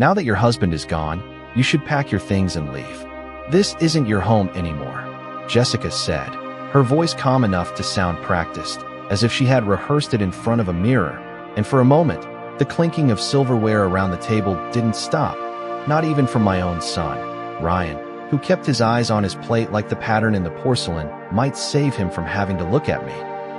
Now that your husband is gone, you should pack your things and leave. This isn't your home anymore, Jessica said, her voice calm enough to sound practiced, as if she had rehearsed it in front of a mirror. And for a moment, the clinking of silverware around the table didn't stop, not even from my own son, Ryan, who kept his eyes on his plate like the pattern in the porcelain might save him from having to look at me.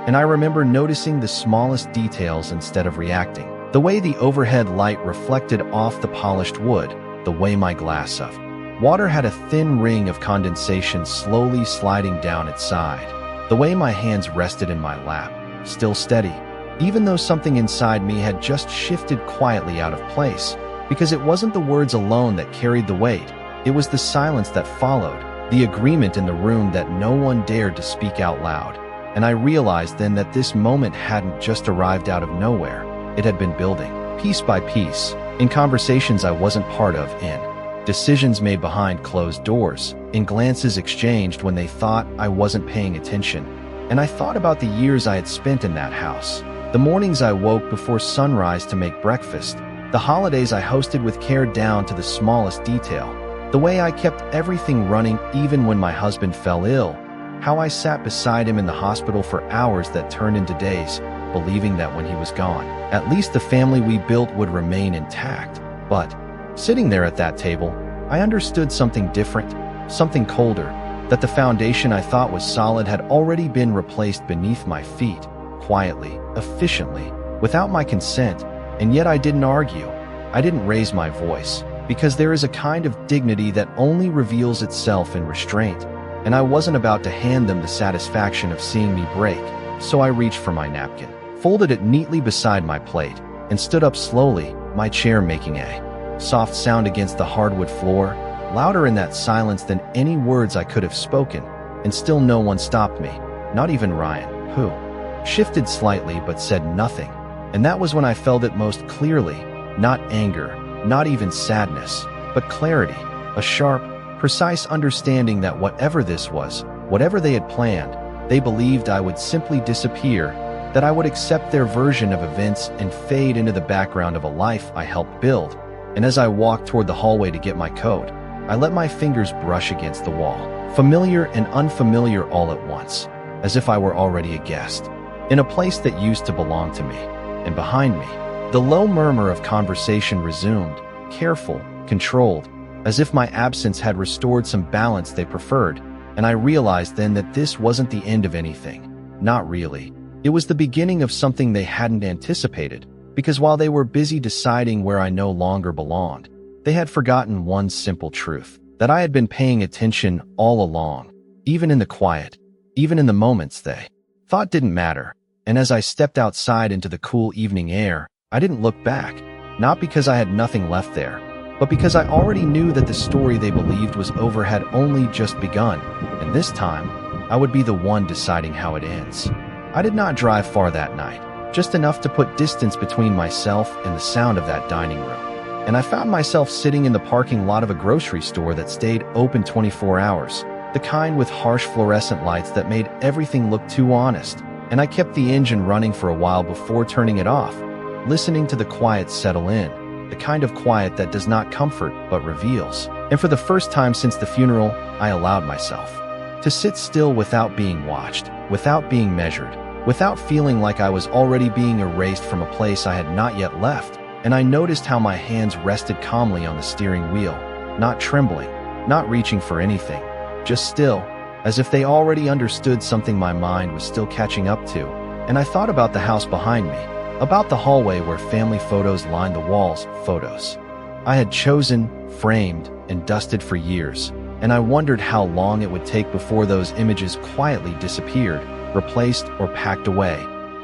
And I remember noticing the smallest details instead of reacting. The way the overhead light reflected off the polished wood, the way my glass of water had a thin ring of condensation slowly sliding down its side, the way my hands rested in my lap, still steady, even though something inside me had just shifted quietly out of place, because it wasn't the words alone that carried the weight, it was the silence that followed, the agreement in the room that no one dared to speak out loud. And I realized then that this moment hadn't just arrived out of nowhere. It had been building, piece by piece, in conversations I wasn't part of, in decisions made behind closed doors, in glances exchanged when they thought I wasn't paying attention. And I thought about the years I had spent in that house, the mornings I woke before sunrise to make breakfast, the holidays I hosted with care down to the smallest detail, the way I kept everything running even when my husband fell ill, how I sat beside him in the hospital for hours that turned into days, believing that when he was gone, at least the family we built would remain intact. But sitting there at that table, I understood something different, something colder, that the foundation I thought was solid had already been replaced beneath my feet, quietly, efficiently, without my consent. And yet I didn't argue. I didn't raise my voice, because there is a kind of dignity that only reveals itself in restraint, and I wasn't about to hand them the satisfaction of seeing me break. So I reached for my napkin, folded it neatly beside my plate, and stood up slowly, my chair making a soft sound against the hardwood floor, louder in that silence than any words I could have spoken. And still no one stopped me, not even Ryan, who shifted slightly but said nothing. And that was when I felt it most clearly, not anger, not even sadness, but clarity, a sharp, precise understanding that whatever this was, whatever they had planned, they believed I would simply disappear, that I would accept their version of events and fade into the background of a life I helped build. And as I walked toward the hallway to get my coat, I let my fingers brush against the wall, familiar and unfamiliar all at once, as if I were already a guest, in a place that used to belong to me. And behind me, the low murmur of conversation resumed, careful, controlled, as if my absence had restored some balance they preferred. And I realized then that this wasn't the end of anything. Not really. It was the beginning of something they hadn't anticipated, because while they were busy deciding where I no longer belonged, they had forgotten one simple truth, that I had been paying attention all along, even in the quiet, even in the moments they thought didn't matter. And as I stepped outside into the cool evening air, I didn't look back, not because I had nothing left there, but because I already knew that the story they believed was over had only just begun, and this time, I would be the one deciding how it ends. I did not drive far that night, just enough to put distance between myself and the sound of that dining room. And I found myself sitting in the parking lot of a grocery store that stayed open 24 hours, the kind with harsh fluorescent lights that made everything look too honest. And I kept the engine running for a while before turning it off, listening to the quiet settle in, the kind of quiet that does not comfort but reveals. And for the first time since the funeral, I allowed myself to sit still without being watched, without being measured, without feeling like I was already being erased from a place I had not yet left. And I noticed how my hands rested calmly on the steering wheel, not trembling, not reaching for anything, just still, as if they already understood something my mind was still catching up to. And I thought about the house behind me, about the hallway where family photos lined the walls, photos I had chosen, framed, and dusted for years. And I wondered how long it would take before those images quietly disappeared, replaced or packed away,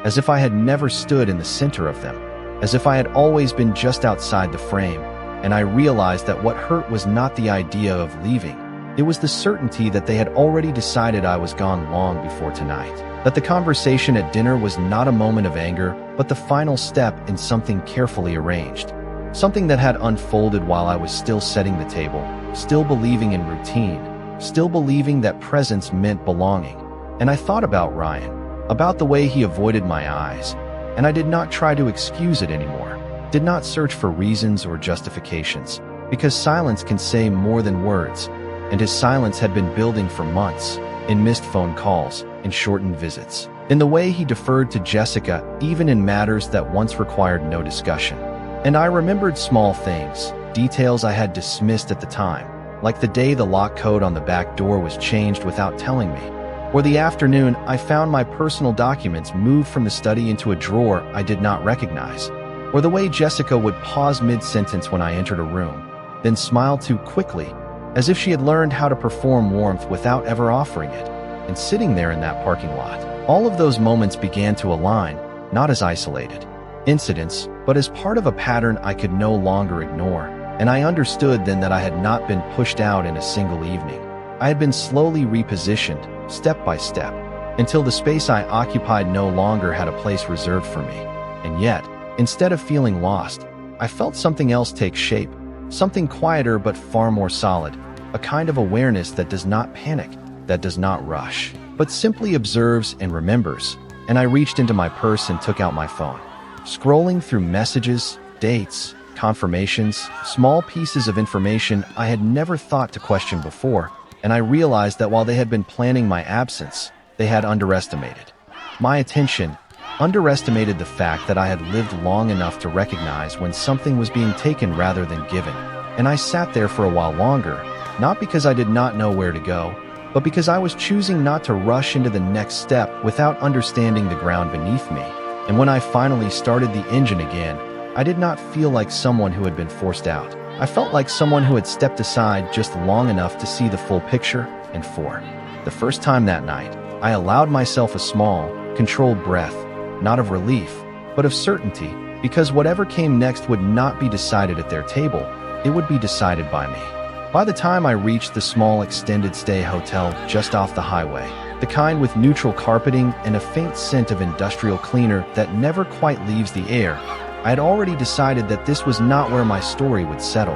as if I had never stood in the center of them, as if I had always been just outside the frame. And I realized that what hurt was not the idea of leaving. It was the certainty that they had already decided I was gone long before tonight. That the conversation at dinner was not a moment of anger, but the final step in something carefully arranged. Something that had unfolded while I was still setting the table, still believing in routine, still believing that presence meant belonging. And I thought about Ryan, about the way he avoided my eyes, and I did not try to excuse it anymore. did not search for reasons or justifications, because silence can say more than words, and his silence had been building for months, in missed phone calls, in shortened visits, in the way he deferred to Jessica even in matters that once required no discussion. And I remembered small things, details I had dismissed at the time, like the day the lock code on the back door was changed without telling me, or the afternoon I found my personal documents moved from the study into a drawer I did not recognize, or the way Jessica would pause mid-sentence when I entered a room, then smile too quickly, as if she had learned how to perform warmth without ever offering it. And sitting there in that parking lot, all of those moments began to align, not as isolated incidents, but as part of a pattern I could no longer ignore. And I understood then that I had not been pushed out in a single evening. I had been slowly repositioned, step by step, until the space I occupied no longer had a place reserved for me. And yet, instead of feeling lost, I felt something else take shape, something quieter but far more solid, a kind of awareness that does not panic, that does not rush, but simply observes and remembers. And I reached into my purse and took out my phone. Scrolling through messages, dates, confirmations, small pieces of information I had never thought to question before, and I realized that while they had been planning my absence, they had underestimated my attention, underestimated the fact that I had lived long enough to recognize when something was being taken rather than given. And I sat there for a while longer, not because I did not know where to go, but because I was choosing not to rush into the next step without understanding the ground beneath me. And when I finally started the engine again, I did not feel like someone who had been forced out. I felt like someone who had stepped aside just long enough to see the full picture. And for the first time that night, I allowed myself a small, controlled breath, not of relief, but of certainty, because whatever came next would not be decided at their table, it would be decided by me. By the time I reached the small extended stay hotel just off the highway, the kind with neutral carpeting and a faint scent of industrial cleaner that never quite leaves the air, I had already decided that this was not where my story would settle,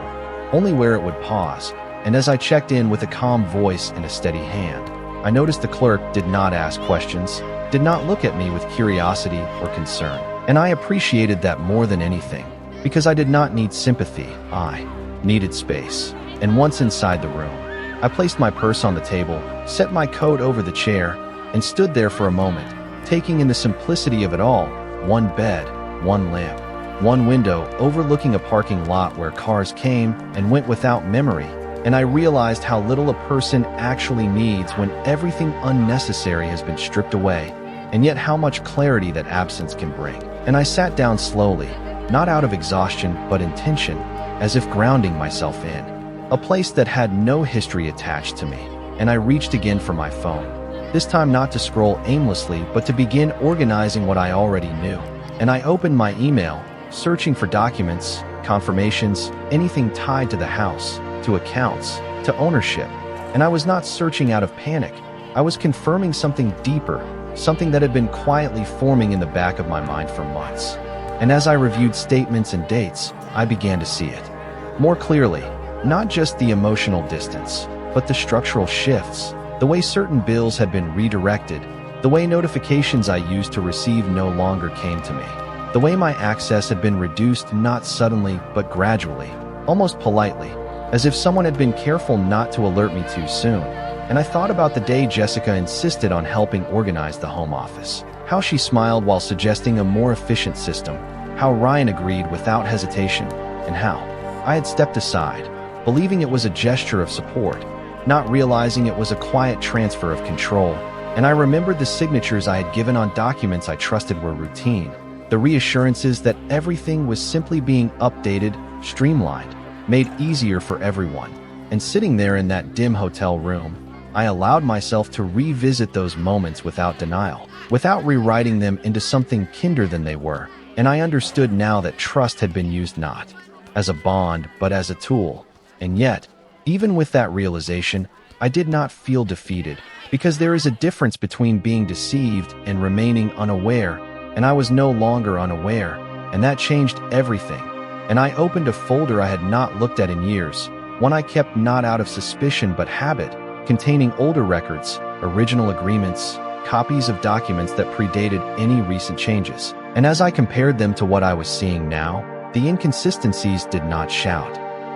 only where it would pause. And as I checked in with a calm voice and a steady hand, I noticed the clerk did not ask questions, did not look at me with curiosity or concern. And I appreciated that more than anything, because I did not need sympathy, I needed space. And once inside the room, I placed my purse on the table, set my coat over the chair, and stood there for a moment, taking in the simplicity of it all: one bed, one lamp, one window overlooking a parking lot where cars came and went without memory. And I realized how little a person actually needs when everything unnecessary has been stripped away, and yet how much clarity that absence can bring. And I sat down slowly, not out of exhaustion but intention, as if grounding myself in a place that had no history attached to me. And I reached again for my phone, this time not to scroll aimlessly but to begin organizing what I already knew. And I opened my email, searching for documents, confirmations, anything tied to the house, to accounts, to ownership. And I was not searching out of panic. I was confirming something deeper, something that had been quietly forming in the back of my mind for months. And as I reviewed statements and dates, I began to see it more clearly. Not just the emotional distance, but the structural shifts, the way certain bills had been redirected, the way notifications I used to receive no longer came to me, the way my access had been reduced not suddenly but gradually, almost politely, as if someone had been careful not to alert me too soon. And I thought about the day Jessica insisted on helping organize the home office, how she smiled while suggesting a more efficient system, how Ryan agreed without hesitation, and how I had stepped aside, believing it was a gesture of support, not realizing it was a quiet transfer of control. And I remembered the signatures I had given on documents I trusted were routine, the reassurances that everything was simply being updated, streamlined, made easier for everyone. And sitting there in that dim hotel room, I allowed myself to revisit those moments without denial, without rewriting them into something kinder than they were. And I understood now that trust had been used not as a bond but as a tool. And yet, even with that realization, I did not feel defeated, because there is a difference between being deceived and remaining unaware, and I was no longer unaware, and that changed everything. And I opened a folder I had not looked at in years, one I kept not out of suspicion but habit, containing older records, original agreements, copies of documents that predated any recent changes. And as I compared them to what I was seeing now, The inconsistencies did not shout.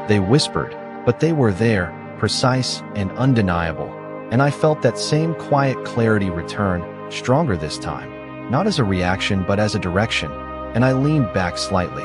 They whispered, but they were there, precise and undeniable. And I felt that same quiet clarity return, stronger this time, not as a reaction but as a direction, and I leaned back slightly,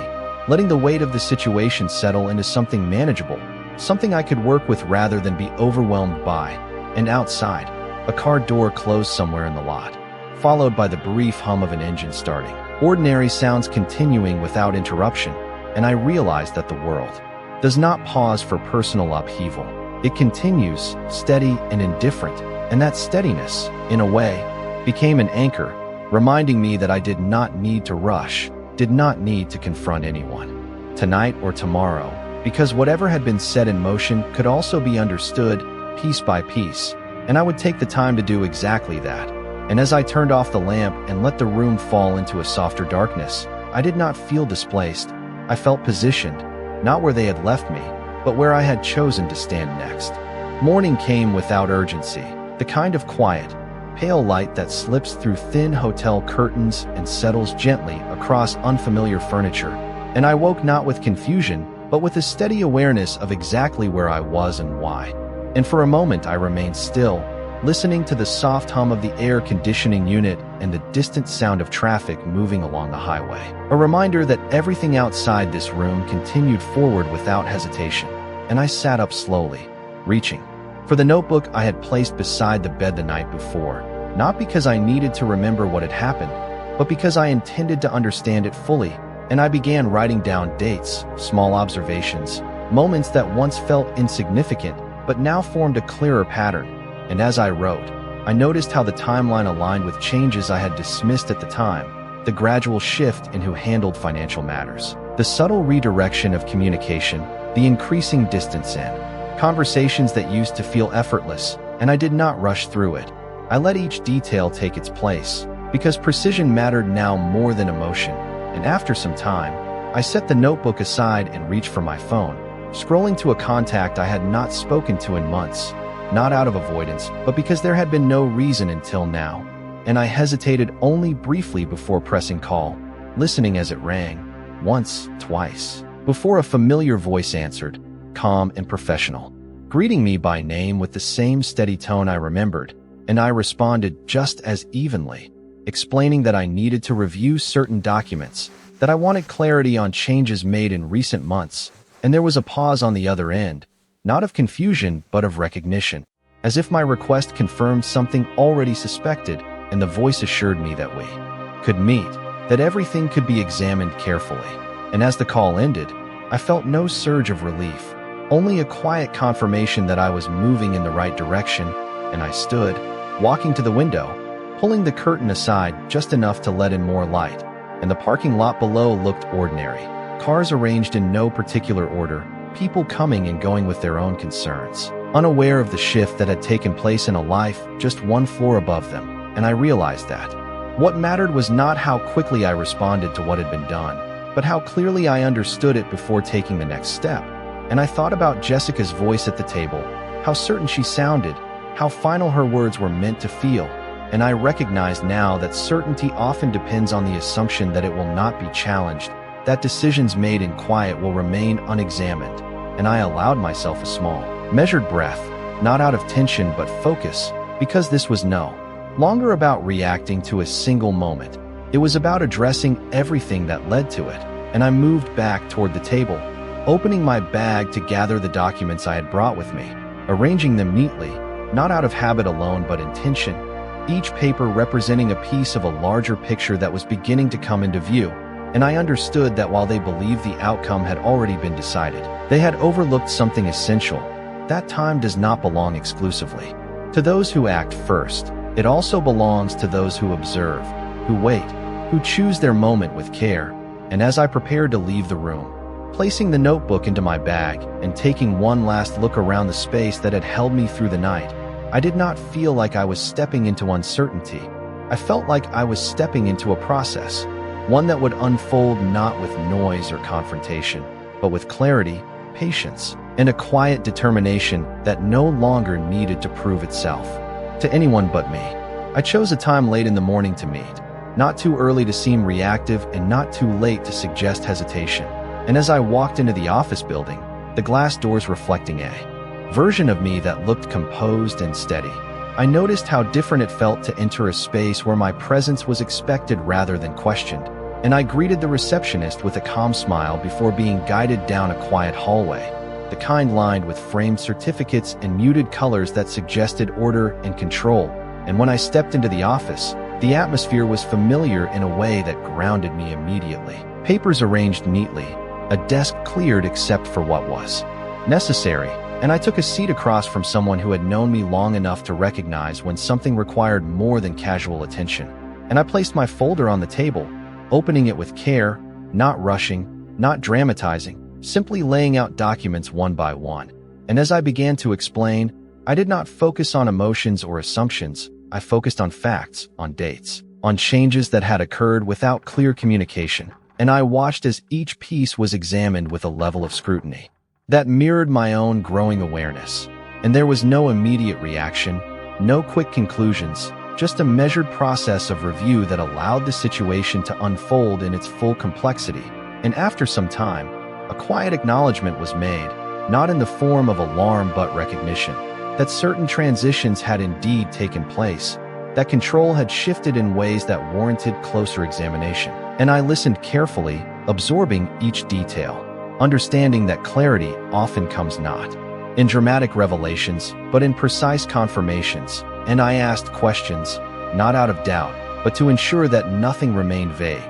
letting the weight of the situation settle into something manageable, something I could work with rather than be overwhelmed by. And outside, a car door closed somewhere in the lot, followed by the brief hum of an engine starting. Ordinary sounds continuing without interruption, and I realized that the world does not pause for personal upheaval. It continues, steady and indifferent, and that steadiness, in a way, became an anchor, reminding me that I did not need to rush, did not need to confront anyone, tonight or tomorrow, because whatever had been set in motion could also be understood, piece by piece, and I would take the time to do exactly that. And as I turned off the lamp and let the room fall into a softer darkness, I did not feel displaced. I felt positioned, not where they had left me, but where I had chosen to stand next. Morning came without urgency, the kind of quiet, pale light that slips through thin hotel curtains and settles gently across unfamiliar furniture, and I woke not with confusion, but with a steady awareness of exactly where I was and why. And for a moment I remained still, listening to the soft hum of the air conditioning unit and the distant sound of traffic moving along the highway. A reminder that everything outside this room continued forward without hesitation, and I sat up slowly, reaching for the notebook I had placed beside the bed the night before, not because I needed to remember what had happened, but because I intended to understand it fully, and I began writing down dates, small observations, moments that once felt insignificant but now formed a clearer pattern. And as I wrote, I noticed how the timeline aligned with changes I had dismissed at the time, the gradual shift in who handled financial matters, the subtle redirection of communication, the increasing distance in conversations that used to feel effortless, and I did not rush through it. I let each detail take its place, because precision mattered now more than emotion. And after some time, I set the notebook aside and reached for my phone, scrolling to a contact I had not spoken to in months. Not out of avoidance, but because there had been no reason until now, and I hesitated only briefly before pressing call, listening as it rang, once, twice, before a familiar voice answered, calm and professional, greeting me by name with the same steady tone I remembered, and I responded just as evenly, explaining that I needed to review certain documents, that I wanted clarity on changes made in recent months, and there was a pause on the other end, not of confusion, but of recognition, as if my request confirmed something already suspected, and the voice assured me that we could meet, that everything could be examined carefully. And as the call ended, I felt no surge of relief, only a quiet confirmation that I was moving in the right direction, and I stood, walking to the window, pulling the curtain aside just enough to let in more light, and the parking lot below looked ordinary. Cars arranged in no particular order, people coming and going with their own concerns, unaware of the shift that had taken place in a life just one floor above them, and I realized that what mattered was not how quickly I responded to what had been done, but how clearly I understood it before taking the next step. And I thought about Jessica's voice at the table, how certain she sounded, how final her words were meant to feel, and I recognized now that certainty often depends on the assumption that it will not be challenged, that decisions made in quiet will remain unexamined, and I allowed myself a small, measured breath, not out of tension but focus, because this was no longer about reacting to a single moment. It was about addressing everything that led to it, and I moved back toward the table, opening my bag to gather the documents I had brought with me, arranging them neatly, not out of habit alone but intention, each paper representing a piece of a larger picture that was beginning to come into view. And I understood that while they believed the outcome had already been decided, they had overlooked something essential. That time does not belong exclusively to those who act first. It also belongs to those who observe, who wait, who choose their moment with care. And as I prepared to leave the room, placing the notebook into my bag and taking one last look around the space that had held me through the night, I did not feel like I was stepping into uncertainty. I felt like I was stepping into a process, one that would unfold not with noise or confrontation, but with clarity, patience, and a quiet determination that no longer needed to prove itself to anyone but me. I chose a time late in the morning to meet, not too early to seem reactive and not too late to suggest hesitation. and as I walked into the office building, the glass doors reflecting a version of me that looked composed and steady, I noticed how different it felt to enter a space where my presence was expected rather than questioned, and I greeted the receptionist with a calm smile before being guided down a quiet hallway, the kind lined with framed certificates and muted colors that suggested order and control. And when I stepped into the office, the atmosphere was familiar in a way that grounded me immediately. Papers arranged neatly, a desk cleared except for what was necessary, and I took a seat across from someone who had known me long enough to recognize when something required more than casual attention. And I placed my folder on the table, opening it with care, not rushing, not dramatizing, simply laying out documents one by one. And as I began to explain, I did not focus on emotions or assumptions. I focused on facts, on dates, on changes that had occurred without clear communication. And I watched as each piece was examined with a level of scrutiny that mirrored my own growing awareness. And there was no immediate reaction, no quick conclusions, just a measured process of review that allowed the situation to unfold in its full complexity. And after some time, a quiet acknowledgment was made, not in the form of alarm but recognition, that certain transitions had indeed taken place, that control had shifted in ways that warranted closer examination. And I listened carefully, absorbing each detail, understanding that clarity often comes not in dramatic revelations, but in precise confirmations. And I asked questions, not out of doubt, but to ensure that nothing remained vague,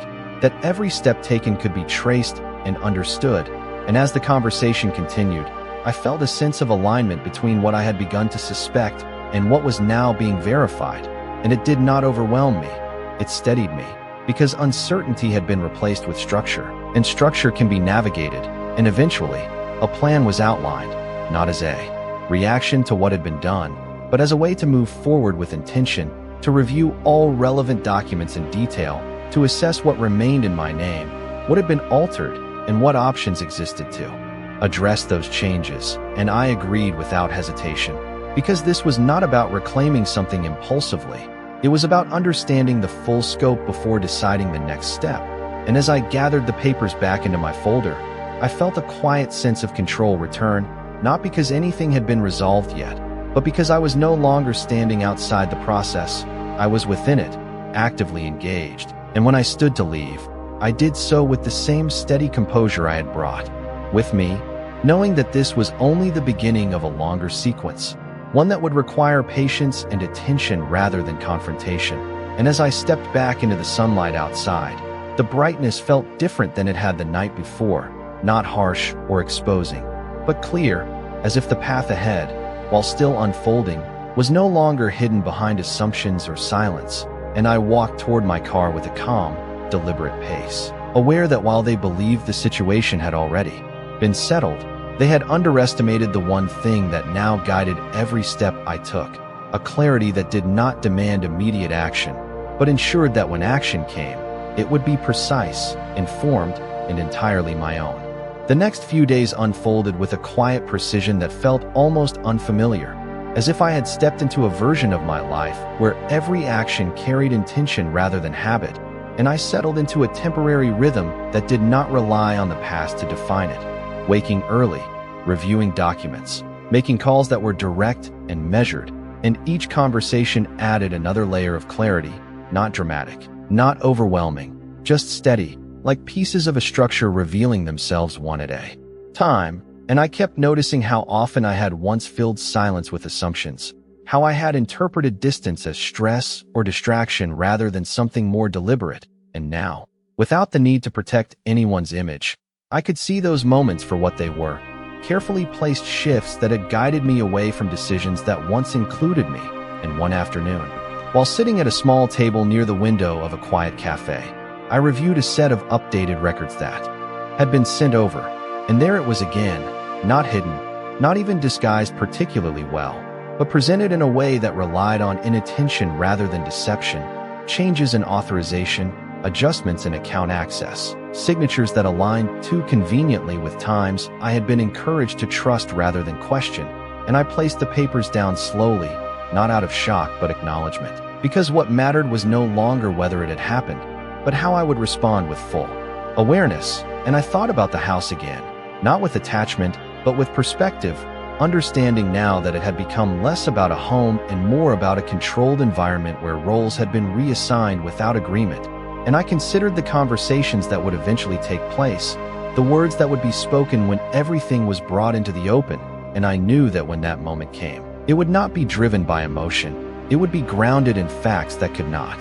that every step taken could be traced and understood. And as the conversation continued, I felt a sense of alignment between what I had begun to suspect and what was now being verified. And it did not overwhelm me. It steadied me, because uncertainty had been replaced with structure, and structure can be navigated, and eventually, a plan was outlined, not as a reaction to what had been done, but as a way to move forward with intention, to review all relevant documents in detail, to assess what remained in my name, what had been altered, and what options existed to address those changes. And I agreed without hesitation, because this was not about reclaiming something impulsively. It was about understanding the full scope before deciding the next step. And as I gathered the papers back into my folder, I felt a quiet sense of control return, not because anything had been resolved yet, but because I was no longer standing outside the process. I was within it, actively engaged. And when I stood to leave, I did so with the same steady composure I had brought with me, knowing that this was only the beginning of a longer sequence, one that would require patience and attention rather than confrontation. And as I stepped back into the sunlight outside, the brightness felt different than it had the night before, not harsh or exposing, but clear, as if the path ahead, while still unfolding, was no longer hidden behind assumptions or silence. And I walked toward my car with a calm, deliberate pace, aware that while they believed the situation had already been settled, they had underestimated the one thing that now guided every step I took, a clarity that did not demand immediate action, but ensured that when action came, it would be precise, informed, and entirely my own. The next few days unfolded with a quiet precision that felt almost unfamiliar, as if I had stepped into a version of my life where every action carried intention rather than habit, and I settled into a temporary rhythm that did not rely on the past to define it. Waking early, reviewing documents, making calls that were direct and measured, and each conversation added another layer of clarity, not dramatic, not overwhelming, just steady, like pieces of a structure revealing themselves one at a time. And I kept noticing how often I had once filled silence with assumptions, how I had interpreted distance as stress or distraction rather than something more deliberate. And now, without the need to protect anyone's image, I could see those moments for what they were, carefully placed shifts that had guided me away from decisions that once included me. And one afternoon, while sitting at a small table near the window of a quiet cafe, I reviewed a set of updated records that had been sent over, and there it was again, not hidden, not even disguised particularly well, but presented in a way that relied on inattention rather than deception, changes in authorization, adjustments in account access, signatures that aligned too conveniently with times I had been encouraged to trust rather than question. And I placed the papers down slowly, not out of shock but acknowledgement, because what mattered was no longer whether it had happened, but how I would respond with full awareness. And I thought about the house again, not with attachment, but with perspective, understanding now that it had become less about a home and more about a controlled environment where roles had been reassigned without agreement. And I considered the conversations that would eventually take place, the words that would be spoken when everything was brought into the open, and I knew that when that moment came, it would not be driven by emotion. It would be grounded in facts that could not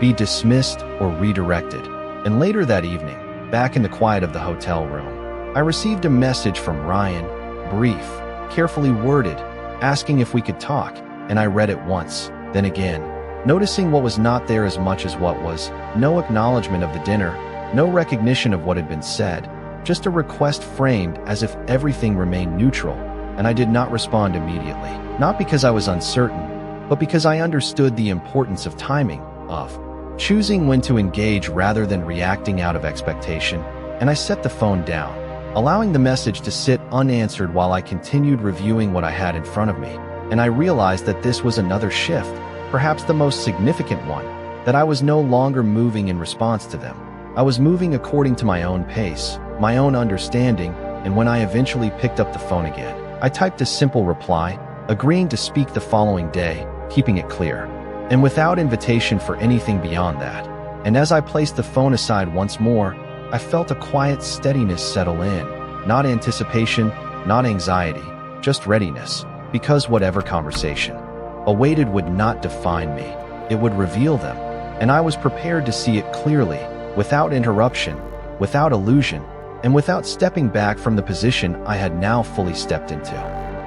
be dismissed or redirected. And later that evening, back in the quiet of the hotel room, I received a message from Ryan, brief, carefully worded, asking if we could talk, and I read it once, then again, noticing what was not there as much as what was: no acknowledgement of the dinner, no recognition of what had been said, just a request framed as if everything remained neutral, and I did not respond immediately, not because I was uncertain, but because I understood the importance of timing, of choosing when to engage rather than reacting out of expectation, and I set the phone down, allowing the message to sit unanswered while I continued reviewing what I had in front of me. And I realized that this was another shift, perhaps the most significant one, that I was no longer moving in response to them. I was moving according to my own pace, my own understanding, and when I eventually picked up the phone again, I typed a simple reply, agreeing to speak the following day, keeping it clear, and without invitation for anything beyond that. And as I placed the phone aside once more, I felt a quiet steadiness settle in, not anticipation, not anxiety, just readiness, because whatever conversation awaited would not define me, it would reveal them, and I was prepared to see it clearly, without interruption, without illusion, and without stepping back from the position I had now fully stepped into.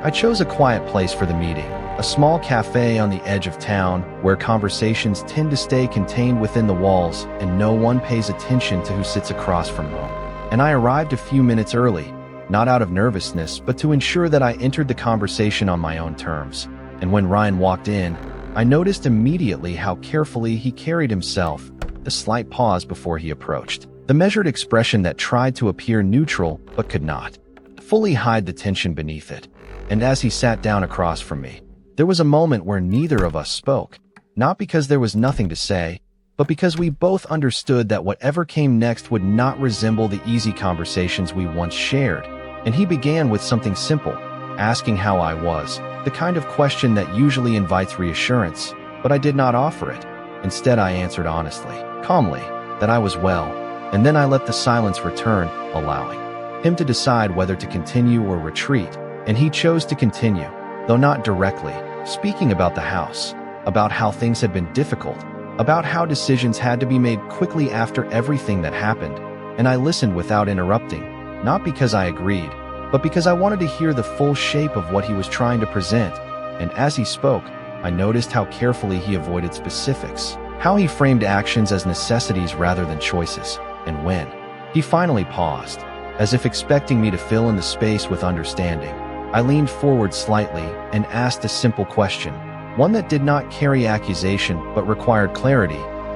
I chose a quiet place for the meeting, a small cafe on the edge of town where conversations tend to stay contained within the walls and no one pays attention to who sits across from whom. And I arrived a few minutes early, not out of nervousness, but to ensure that I entered the conversation on my own terms. And when Ryan walked in, I noticed immediately how carefully he carried himself, the slight pause before he approached, the measured expression that tried to appear neutral but could not fully hide the tension beneath it. And as he sat down across from me, there was a moment where neither of us spoke, not because there was nothing to say, but because we both understood that whatever came next would not resemble the easy conversations we once shared. And he began with something simple, asking how I was, the kind of question that usually invites reassurance, but I did not offer it. Instead, I answered honestly, calmly, that I was well, and then I let the silence return, allowing him to decide whether to continue or retreat. And he chose to continue, though not directly, speaking about the house, about how things had been difficult, about how decisions had to be made quickly after everything that happened. And I listened without interrupting, not because I agreed, but because I wanted to hear the full shape of what he was trying to present. And as he spoke, I noticed how carefully he avoided specifics, how he framed actions as necessities rather than choices. And when he finally paused, as if expecting me to fill in the space with understanding, I leaned forward slightly and asked a simple question, one that did not carry accusation but required clarity.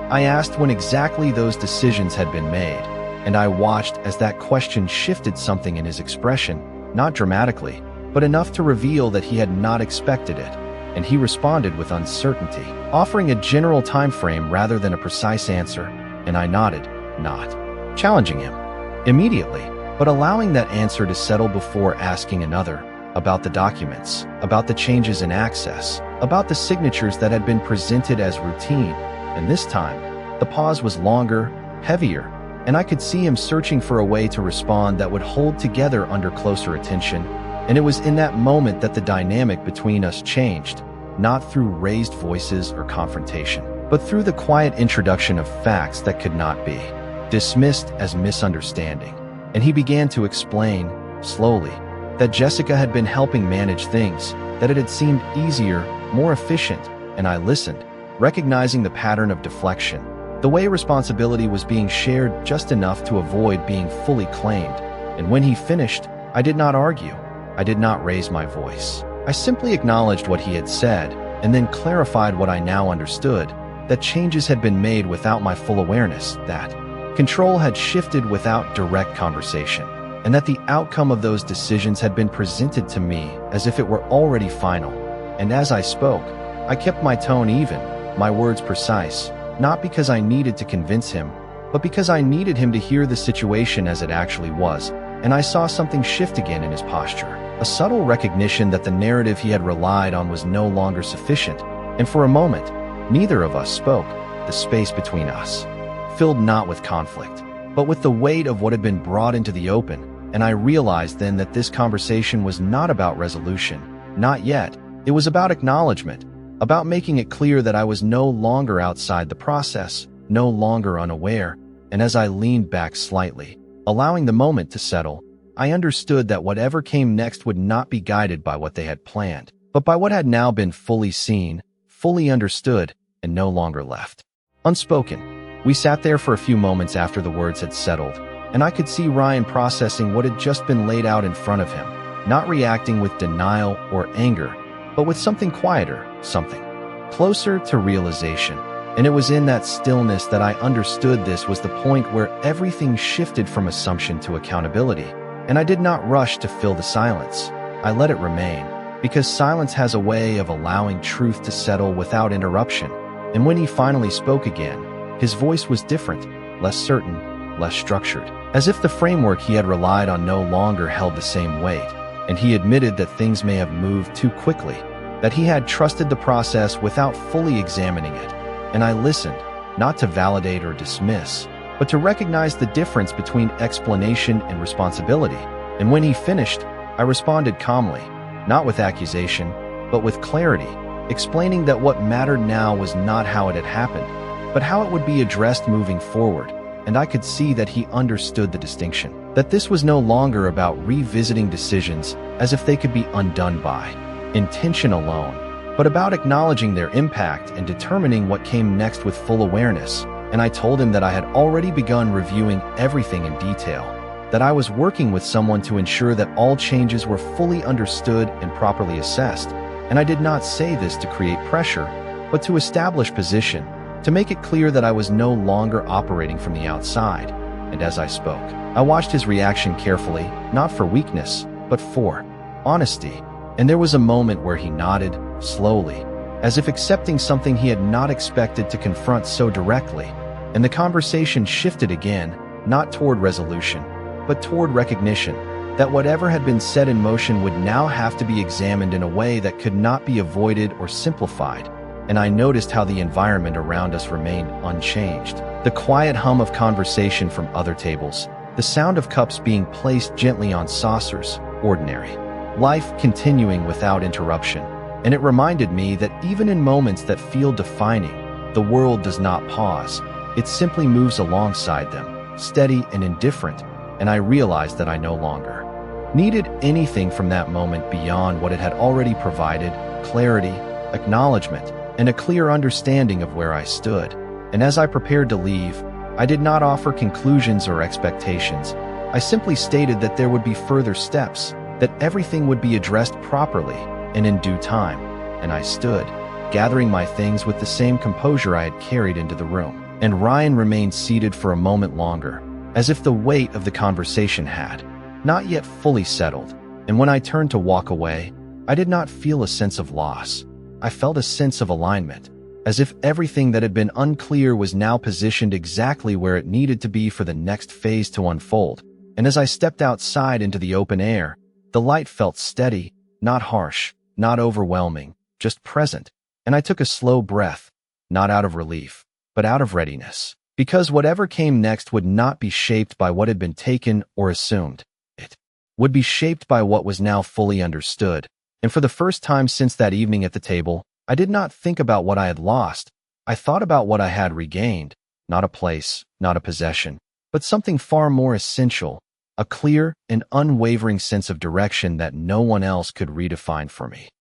I asked when exactly those decisions had been made, and I watched as that question shifted something in his expression, not dramatically, but enough to reveal that he had not expected it. And he responded with uncertainty, offering a general time frame rather than a precise answer, and I nodded, not challenging him immediately, but allowing that answer to settle before asking another, about the documents, about the changes in access, about the signatures that had been presented as routine. And this time, the pause was longer, heavier, and I could see him searching for a way to respond that would hold together under closer attention. And it was in that moment that the dynamic between us changed, not through raised voices or confrontation, but through the quiet introduction of facts that could not be dismissed as misunderstanding. And he began to explain, slowly, that Jessica had been helping manage things, that it had seemed easier, more efficient, and I listened, recognizing the pattern of deflection, the way responsibility was being shared just enough to avoid being fully claimed. And when he finished, I did not argue. I did not raise my voice. I simply acknowledged what he had said, and then clarified what I now understood, that changes had been made without my full awareness, that control had shifted without direct conversation, and that the outcome of those decisions had been presented to me as if it were already final. And as I spoke, I kept my tone even, my words precise, not because I needed to convince him, but because I needed him to hear the situation as it actually was, and I saw something shift again in his posture. A subtle recognition that the narrative he had relied on was no longer sufficient, and for a moment, neither of us spoke, the space between us, filled not with conflict, but with the weight of what had been brought into the open, and I realized then that this conversation was not about resolution, not yet. It was about acknowledgment, about making it clear that I was no longer outside the process, no longer unaware, and as I leaned back slightly, allowing the moment to settle, I understood that whatever came next would not be guided by what they had planned, but by what had now been fully seen, fully understood, and no longer left unspoken. We sat there for a few moments after the words had settled, and I could see Ryan processing what had just been laid out in front of him, not reacting with denial or anger, but with something quieter, something closer to realization. And it was in that stillness that I understood this was the point where everything shifted from assumption to accountability. And I did not rush to fill the silence. I let it remain, because silence has a way of allowing truth to settle without interruption. And when he finally spoke again, his voice was different, less certain, less structured, as if the framework he had relied on no longer held the same weight. And he admitted that things may have moved too quickly, that he had trusted the process without fully examining it. And I listened, not to validate or dismiss, but to recognize the difference between explanation and responsibility. And when he finished, I responded calmly, not with accusation, but with clarity, explaining that what mattered now was not how it had happened, but how it would be addressed moving forward. And I could see that he understood the distinction, that this was no longer about revisiting decisions as if they could be undone by intention alone, but about acknowledging their impact and determining what came next with full awareness. And I told him that I had already begun reviewing everything in detail, that I was working with someone to ensure that all changes were fully understood and properly assessed. And I did not say this to create pressure, but to establish position, to make it clear that I was no longer operating from the outside. And as I spoke, I watched his reaction carefully, not for weakness, but for honesty. And there was a moment where he nodded, slowly, as if accepting something he had not expected to confront so directly. And the conversation shifted again, not toward resolution, but toward recognition, that whatever had been set in motion would now have to be examined in a way that could not be avoided or simplified. And I noticed how the environment around us remained unchanged. The quiet hum of conversation from other tables, the sound of cups being placed gently on saucers, ordinary. Life continuing without interruption. And it reminded me that even in moments that feel defining, the world does not pause. It simply moves alongside them, steady and indifferent. And I realized that I no longer needed anything from that moment beyond what it had already provided: clarity, acknowledgement, and a clear understanding of where I stood. And as I prepared to leave, I did not offer conclusions or expectations. I simply stated that there would be further steps, that everything would be addressed properly and in due time. And I stood, gathering my things with the same composure I had carried into the room. And Ryan remained seated for a moment longer, as if the weight of the conversation had not yet fully settled. And when I turned to walk away, I did not feel a sense of loss. I felt a sense of alignment, as if everything that had been unclear was now positioned exactly where it needed to be for the next phase to unfold. And as I stepped outside into the open air, the light felt steady, not harsh, not overwhelming, just present. And I took a slow breath, not out of relief, but out of readiness. Because whatever came next would not be shaped by what had been taken or assumed. It would be shaped by what was now fully understood. And for the first time since that evening at the table, I did not think about what I had lost. I thought about what I had regained, not a place, not a possession, but something far more essential, a clear and unwavering sense of direction that no one else could redefine for me.